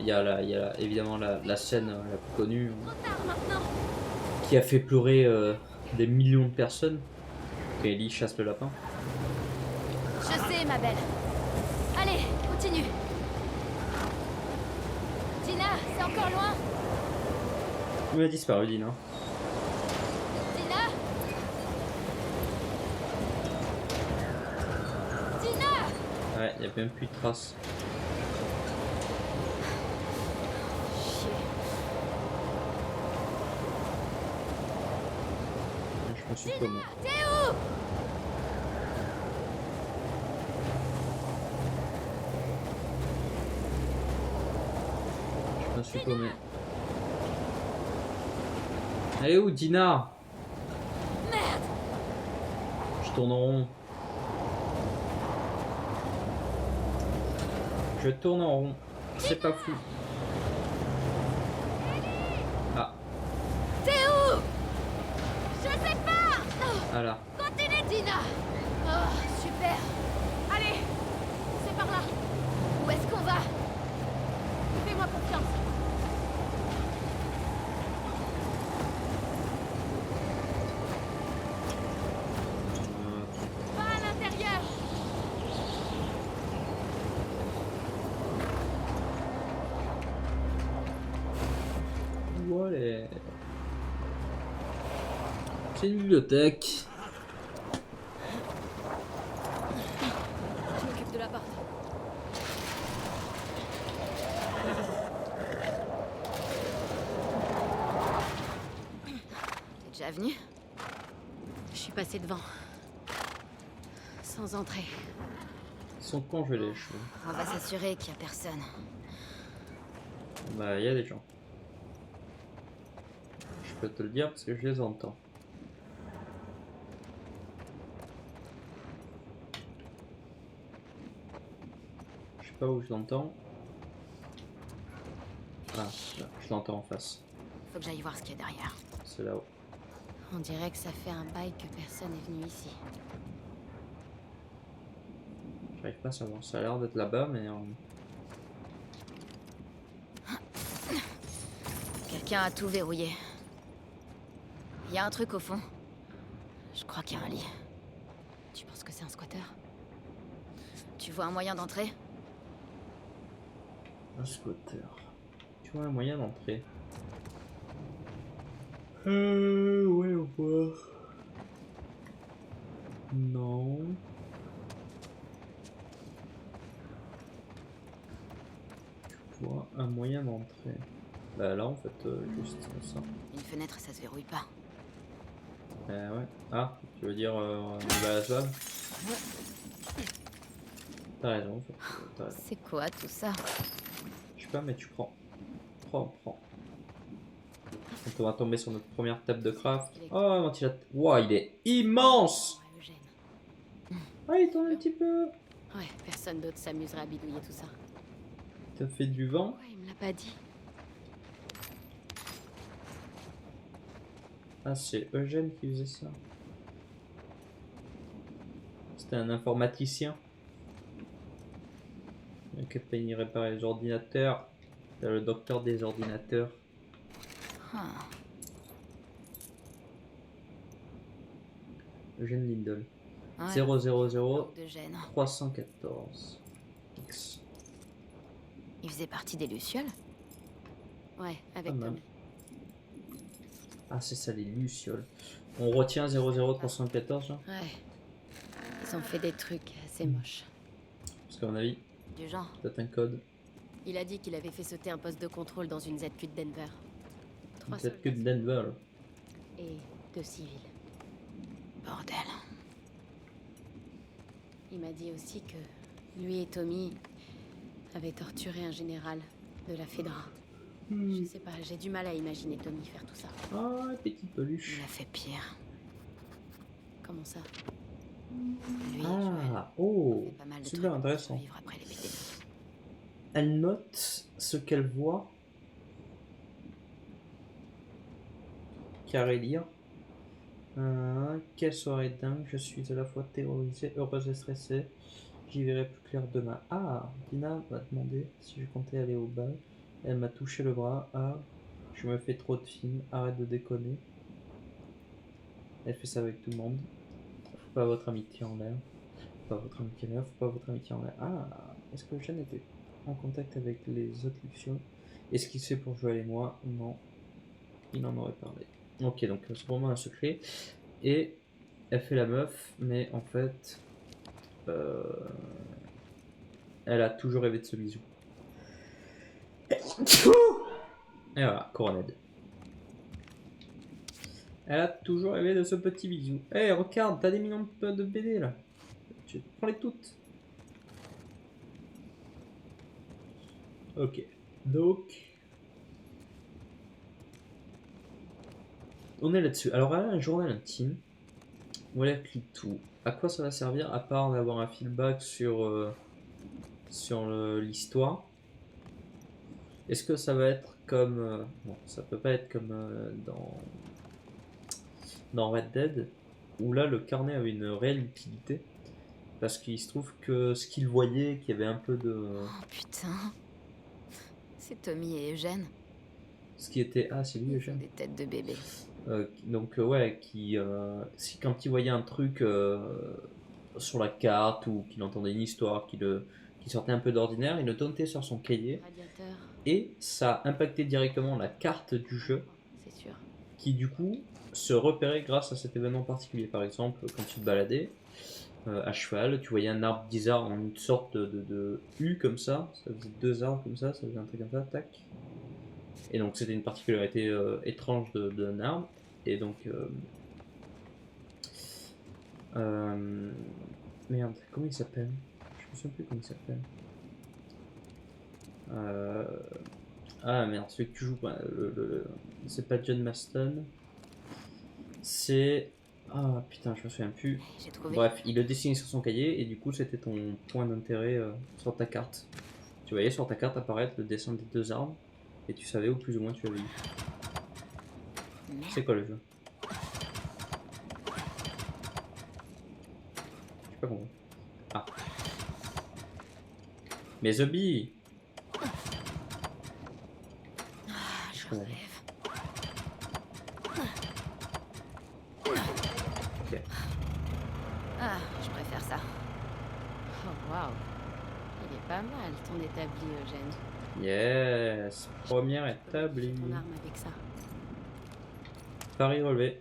S1: évidemment la scène la plus connue
S2: Trop tard maintenant.
S1: qui a fait pleurer des millions de personnes. Quand Ellie chasse le lapin.
S2: Je sais, ma belle. Allez, continue. Dina, c'est encore loin.
S1: Il a disparu, Dina.
S2: Dina. Dina.
S1: Ouais, il n'y a même plus de traces.
S2: Chier.
S1: Je me suis paumé.
S2: T'es où?
S1: Je me suis paumé. Elle est où, Dina?
S2: Merde.
S1: Je tourne en rond. Je tourne en rond. C'est pas fou. Ah,
S2: T'es où? Je sais pas. Oh,
S1: voilà.
S2: continue, Dina. Oh, super. Allez, c'est par là. Où est-ce qu'on va? Fais-moi confiance. Va à l'intérieur.
S1: Voilà. C'est une bibliothèque.
S2: Je m'occupe de la porte. T'es déjà venu? Je suis passée devant. Sans entrer.
S1: Ils sont congelés, les cheveux.
S2: On va s'assurer qu'il y a personne.
S1: Bah, il y a des gens. Je peux te le dire parce que je les entends. Je sais pas où je l'entends. Ah, là, je l'entends en face.
S2: Faut que j'aille voir ce qu'il y a derrière.
S1: C'est là-haut.
S2: On dirait que ça fait un bail que personne est venu ici.
S1: J'arrive pas à savoir. Ça a l'air d'être là-bas, mais...
S2: Quelqu'un a tout verrouillé. Il y a un truc au fond. Je crois qu'il y a un lit. Tu penses que c'est un squatter? Tu vois un moyen d'entrer?
S1: Un squatter. Tu vois un moyen d'entrer? Ouais, au revoir. Non. Tu vois un moyen d'entrer. Bah là en fait, juste ça.
S2: Une fenêtre, ça se verrouille pas.
S1: Ouais. Ah, tu veux dire bah ça? T'as raison en fait. T'as raison.
S2: C'est quoi tout ça?
S1: Je sais pas, mais tu prends. Prends. Donc on va tomber sur notre première table de craft. Oh, un ventilateur. Wow, il est immense!
S2: Ouais, Eugène.
S1: Ah, il tourne un petit peu.
S2: Ouais, personne d'autre s'amuserait à bidouiller tout ça.
S1: T'as fait du vent.
S2: Ouais, il me l'a pas dit.
S1: Ah, c'est Eugène qui faisait ça. C'était un informaticien. Qui a réparer les ordinateurs. C'est le docteur des ordinateurs.
S2: Ah.
S1: Eugène Lindell.
S2: Ouais,
S1: 000
S2: manque de gêne.
S1: 314. X.
S2: Il faisait partie des Lucioles? Ouais,
S1: Pas
S2: avec
S1: mal.
S2: Tommy.
S1: Ah, c'est ça, les lucioles. On retient 00314 là.
S2: Ouais. Ils ont fait des trucs assez moches.
S1: Parce qu'à mon avis,
S2: Du genre.
S1: peut-être un code.
S2: Il a dit qu'il avait fait sauter un poste de contrôle dans une ZQ de Denver. 3
S1: Peut-être que de
S2: soldats
S1: Denver. Là.
S2: et 2 civils. Bordel. Il m'a dit aussi que lui et Tommy avaient torturé un général de la Fedra. Je sais pas, j'ai du mal à imaginer Tommy faire tout ça.
S1: Ah, petit
S2: Il
S1: peluche.
S2: a fait pire. Comment ça? Lui, Joël,
S1: Ah, oh,
S2: fait pas mal de
S1: super
S2: trucs pour
S1: intéressant.
S2: survivre après l'épidémie.
S1: Elle note ce qu'elle voit. Carré lire. Quelle soirée dingue, je suis à la fois terrorisée, heureuse et stressée. J'y verrai plus clair demain. Ah, Dina m'a demandé si je comptais aller au bal. Elle m'a touché le bras. Ah, je me fais trop de films, arrête de déconner. Elle fait ça avec tout le monde. Faut pas votre amitié en l'air. Faut pas votre amitié en l'air, faut pas votre amitié en l'air. Ah, est-ce que Jeanne était en contact avec les autres Lucioles? Est-ce qu'il sait pour Joël et moi? Non. Il en aurait parlé. Ok, donc c'est vraiment un secret. Et elle fait la meuf, mais en fait, elle a toujours rêvé de ce bisou. Et voilà, Coronade. Elle a toujours rêvé de ce petit bisou. Eh, hey, regarde, t'as des millions de BD là. Tu prends-les toutes. Ok. Donc, on est là-dessus. Alors, elle a un journal intime où elle écrit tout. À quoi ça va servir à part d'avoir un feedback sur l'histoire? Est-ce que ça va être comme... bon, ça peut pas être comme dans Red Dead, où là le carnet avait une réelle utilité, parce qu'il se trouve que ce qu'il voyait, qu'il y avait un peu de...
S2: Oh putain. C'est Tommy et Eugène.
S1: Ce qui était... Ah, c'est lui,
S2: Ils ont
S1: Eugène.
S2: des têtes de bébé.
S1: Donc ouais, si quand il voyait un truc sur la carte, ou qu'il entendait une histoire qui sortait un peu d'ordinaire, il le notait sur son cahier,
S2: Radiateur.
S1: et ça impactait directement la carte du jeu,
S2: C'est sûr.
S1: qui du coup se repérait grâce à cet événement particulier. Par exemple, quand tu te baladais à cheval, tu voyais un arbre bizarre en une sorte de U comme ça faisait deux arbres comme ça faisait un truc comme ça, tac. Et donc c'était une particularité étrange d'un arbre. Et donc... merde, comment il s'appelle? Je me souviens plus comment il s'appelle. Ah merde, celui que tu joues, c'est pas John Maston. C'est... Ah putain, je me souviens plus.
S2: J'ai trouvé.
S1: Bref, il le dessinait sur son cahier et du coup c'était ton point d'intérêt sur ta carte. Tu voyais sur ta carte apparaître le dessin des deux arbres et tu savais où plus ou moins tu avais eu.
S2: Merde.
S1: C'est quoi le jeu? J'ai pas compris. Ah. Mais The Bee!
S2: Ah, je
S1: comprends.
S2: rêve.
S1: Ok.
S2: Ah, je préfère ça. Oh waouh. Il est pas mal ton établi, Eugène.
S1: Yes! Première
S2: Tu peux
S1: établie.
S2: modifier ton arme avec ça.
S1: Pari relevé.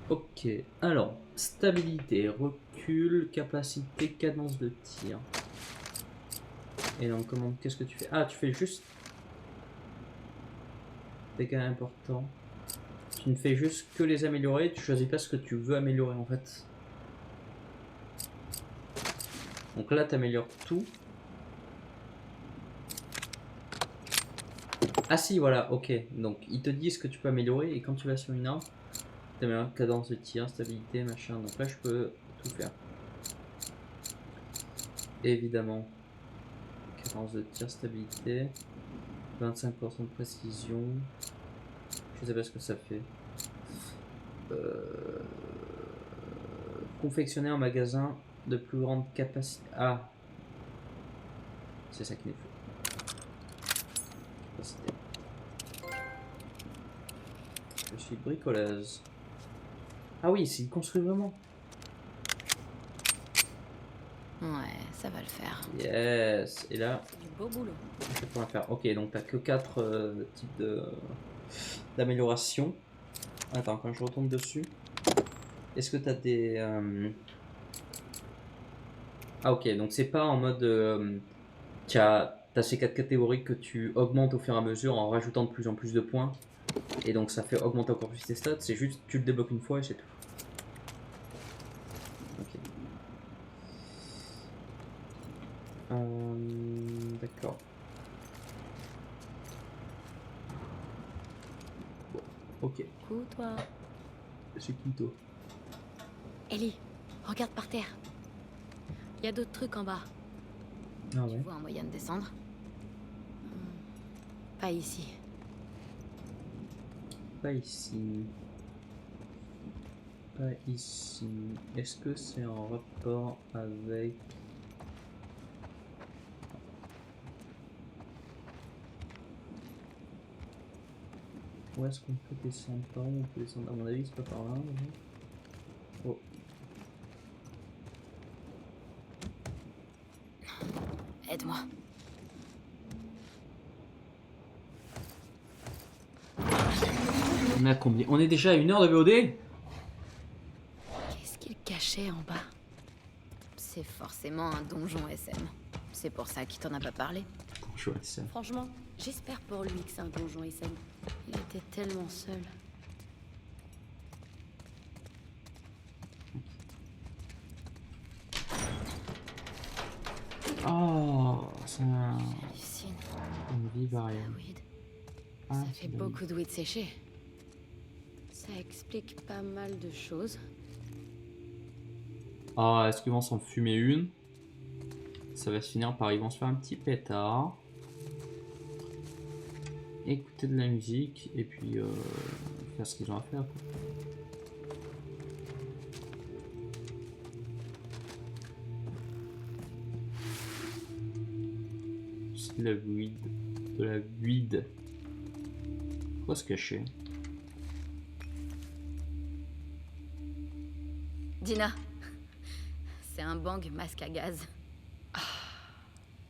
S1: Ok, alors, stabilité, recul, capacité, cadence de tir. Et donc, qu'est-ce que tu fais? Ah, tu fais juste... dégâts importants. Tu ne fais juste que les améliorer, tu choisis pas ce que tu veux améliorer en fait. Donc là, tu améliores tout. Ah si, voilà, ok. Donc, ils te disent ce que tu peux améliorer, et quand tu vas sur une arme, tu améliores cadence de tir, stabilité, machin. Donc là, je peux tout faire. Évidemment. Cadence de tir, stabilité. 25% de précision. Je sais pas ce que ça fait. Confectionner un magasin de plus grande capacité. Ah, c'est ça qu'il nous faut. Capacité. Je suis bricoleuse. Ah oui, c'est construit vraiment.
S2: Ouais, ça va le faire.
S1: Yes. Et là,
S2: C'est du beau boulot.
S1: je pourrais faire. Ok, donc t'as que 4 types d'amélioration. Attends, quand je retourne dessus, est-ce que t'as des... Ah ok, donc c'est pas en mode... t'as ces 4 catégories que tu augmentes au fur et à mesure en rajoutant de plus en plus de points. Et donc ça fait augmenter encore plus tes stats. C'est juste, tu le débloques une fois et c'est tout. Ok. D'accord. Bon, ok.
S2: Couds-toi.
S1: C'est plutôt.
S2: Ellie, regarde par terre. Il y a d'autres trucs en bas.
S1: Ah
S2: Tu
S1: ouais.
S2: vois un moyen de descendre? Pas ici.
S1: Pas ici. Pas ici. Est-ce que c'est en rapport avec... Où est-ce qu'on peut descendre? Par où on peut descendre? À mon avis, c'est pas par là. Non. Oh.
S2: Aide-moi.
S1: On a combien? On est déjà à 1 heure de VOD?
S2: Qu'est-ce qu'il cachait en bas? C'est forcément un donjon SM. C'est pour ça qu'il t'en a pas parlé.
S1: Bonjour, ça.
S2: Franchement, j'espère pour lui que c'est un donjon SM. Il était tellement seul.
S1: Oh, c'est un...
S2: Hallucine.
S1: une vie
S2: La
S1: variable.
S2: weed.
S1: Ah,
S2: Ça
S1: c'est
S2: fait
S1: de la
S2: beaucoup de weed séché. Ça explique pas mal de choses.
S1: Ah, est-ce qu'ils vont s'en fumer une? Ça va se finir par ils vont se faire un petit pétard, écouter de la musique et puis faire ce qu'ils ont à faire, quoi. C'est de la weed. De la weed. Faut se cacher.
S2: Dina. C'est un bang masque à gaz.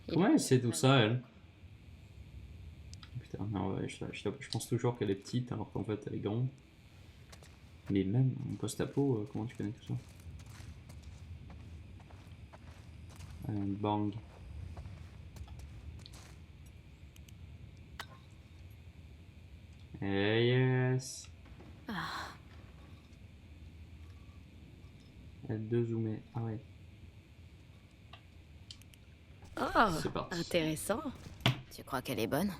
S1: Comment elle sait tout ça, elle? Putain, non, ouais, je pense toujours qu'elle est petite alors qu'en fait elle est grande. Mais même en post-apo, comment tu connais tout ça? Bang. Hey, yes. L2 zoomé. Ah ouais.
S2: Oh,
S1: C'est parti.
S2: intéressant. Tu crois qu'elle est bonne?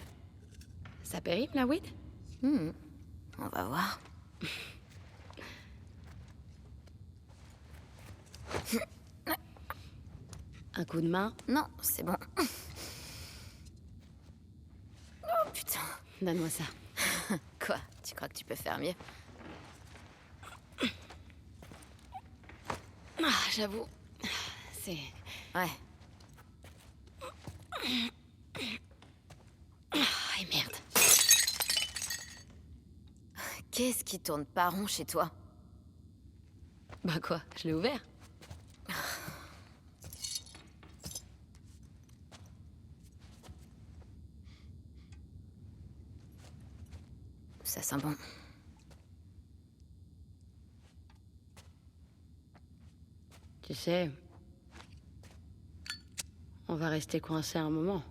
S2: Ça périme la weed? On va voir. Un coup de main? Non, c'est bon. Oh putain. Donne-moi ça. Quoi? Tu crois que tu peux faire mieux? Ah, j'avoue. C'est... Ouais. Ah, et merde. Qu'est-ce qui tourne pas rond chez toi? Bah quoi? Je l'ai ouvert. Ça sent bon. Tu sais, on va rester coincé un moment.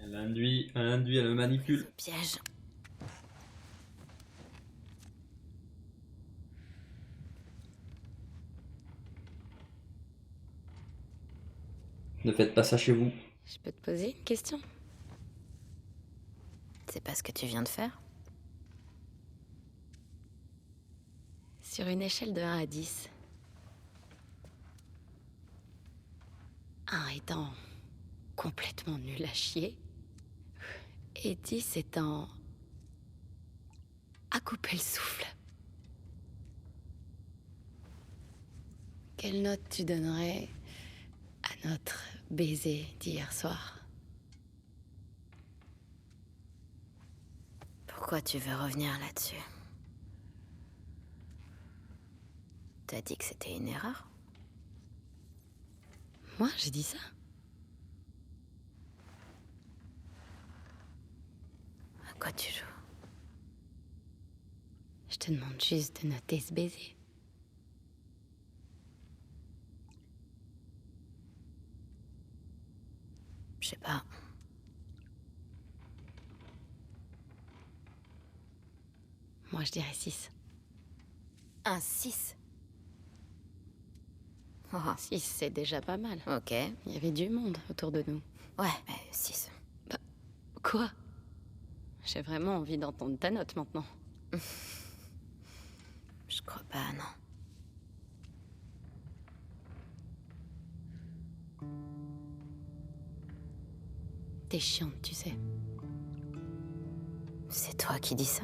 S1: Elle induit, elle me manipule.
S2: Ce piège.
S1: Ne faites pas ça chez vous.
S2: Je peux te poser une question? C'est pas ce que tu viens de faire? Sur une échelle de 1 à 10. 1 étant complètement nul à chier, et 10 étant à couper le souffle. Quelle note tu donnerais à notre baiser d'hier soir? Pourquoi tu veux revenir là-dessus? T'as dit que c'était une erreur?
S3: Moi, j'ai dit ça?
S2: À quoi tu joues?
S3: Je te demande juste de noter ce baiser.
S2: Je sais pas.
S3: Moi, je dirais 6.
S2: Un 6. Oh,
S3: 6, c'est déjà pas mal.
S2: ok.
S3: Il y avait du monde autour de nous.
S2: Ouais, mais 6.
S3: Quoi? J'ai vraiment envie d'entendre ta note maintenant.
S2: Je crois pas, non.
S3: T'es chiante, tu sais.
S2: C'est toi qui dis ça?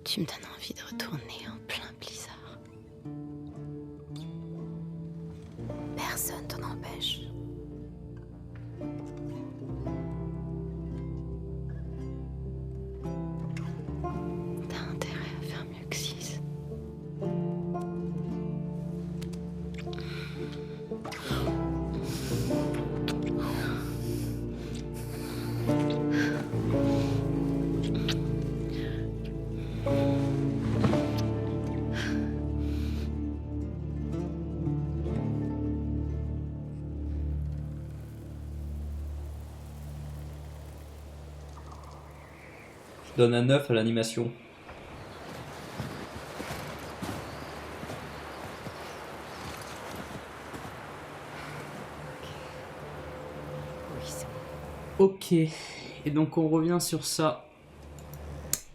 S3: Tu me donnes envie de retourner en plein blizzard.
S2: Personne t'en empêche.
S3: T'as intérêt à faire mieux que 6.
S1: Je donne un 9 à l'animation.
S2: Oui, c'est bon.
S1: Ok, et donc on revient sur ça.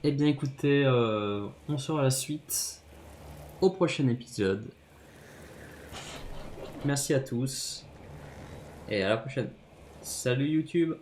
S1: Eh bien écoutez, on sera à la suite au prochain épisode. Merci à tous et à la prochaine. Salut YouTube!